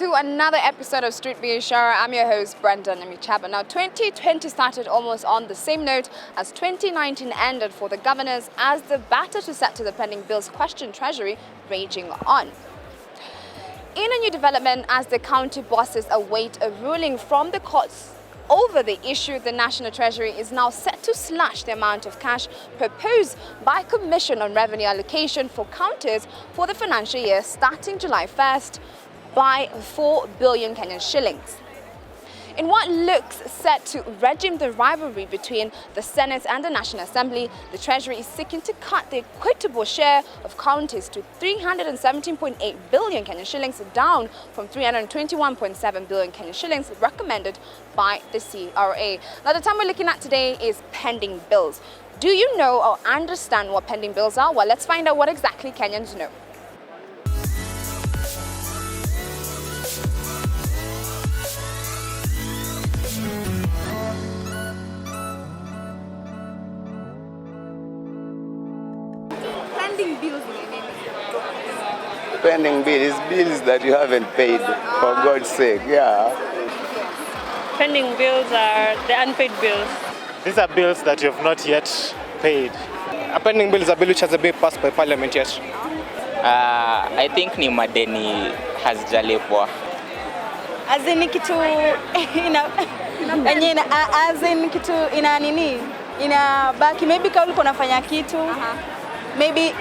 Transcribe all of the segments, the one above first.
to another episode of Street Biashara. I'm your host, Brenda Namichaba. Now, 2020 started almost on the same note as 2019 ended for the governors as the battle to settle the pending bills questioned Treasury raging on. In a new development, as the county bosses await a ruling from the courts over the issue, the National Treasury is now set to slash the amount of cash proposed by Commission on Revenue Allocation for counties for the financial year starting July 1st by 4 billion Kenyan shillings. In what looks set to regime the rivalry between the Senate and the National Assembly, the Treasury is seeking to cut the equitable share of counties to 317.8 billion Kenyan shillings, down from 321.7 billion Kenyan shillings recommended by the CRA. Now, the time we're looking at today is pending bills. Do you know or understand what pending bills are? Well, let's find out what exactly Kenyans know. Pending bill is bills that you haven't paid, for God's sake, yeah. Pending bills are the unpaid bills. These are bills that you have not yet paid. A pending bill is a bill which hasn't been passed by Parliament yet. I think ni madeni hazijalipwa. As in kitu ina nini? Ina baki, maybe kama ulikuwa unafanya kitu, maybe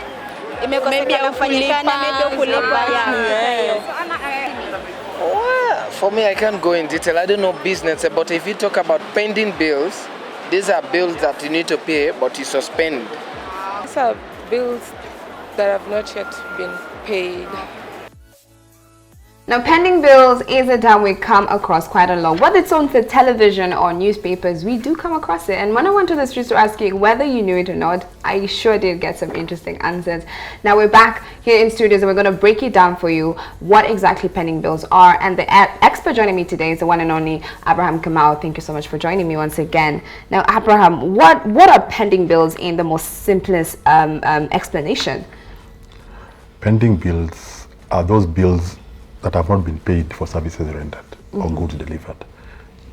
For me, I can't go in detail. I don't know business, but if you talk about pending bills, these are bills that you need to pay, but you suspend. These are bills that have not yet been paid. Now, pending bills is a term we come across quite a lot. Whether it's on the television or newspapers, we do come across it. And when I went to the streets to ask you whether you knew it or not, I sure did get some interesting answers. Now, we're back here in studios and we're going to break it down for you what exactly pending bills are. And the expert joining me today is the one and only Abraham Kamau. Thank you so much for joining me once again. Now, Abraham, what are pending bills in the most simplest explanation? Pending bills are those bills that have not been paid for services rendered or goods delivered.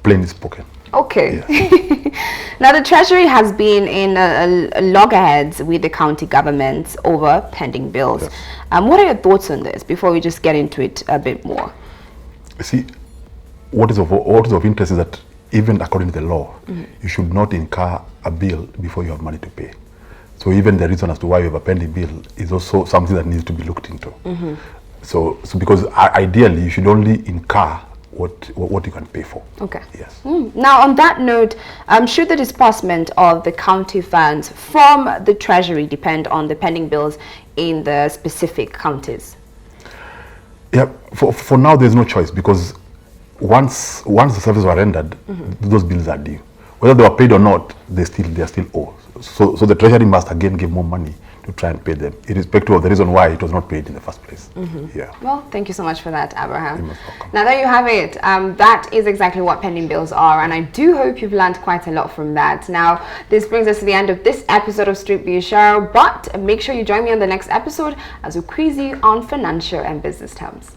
Plainly spoken. Okay. Yes. Now, the Treasury has been in a loggerheads with the county governments over pending bills. Yes. What are your thoughts on this before we just get into it a bit more? See, what is of interest is that even according to the law, you should not incur a bill before you have money to pay. So even the reason as to why you have a pending bill is also something that needs to be looked into. So because ideally you should only incur what you can pay for. Okay. Yes. Now, on that note, should the disbursement of the county funds from the Treasury depend on the pending bills in the specific counties? Yeah. For now, there's no choice, because once the services were rendered, those bills are due. Whether they were paid or not, they are still owed. So the Treasury must again give more money to try and pay them, irrespective of the reason why it was not paid in the first place. Yeah. Well, thank you so much for that, Abraham. You're most welcome. Now, there you have it. That is exactly what pending bills are, and I do hope you've learned quite a lot from that. Now, this brings us to the end of this episode of Street Biashara, but make sure you join me on the next episode as we quiz you on financial and business terms.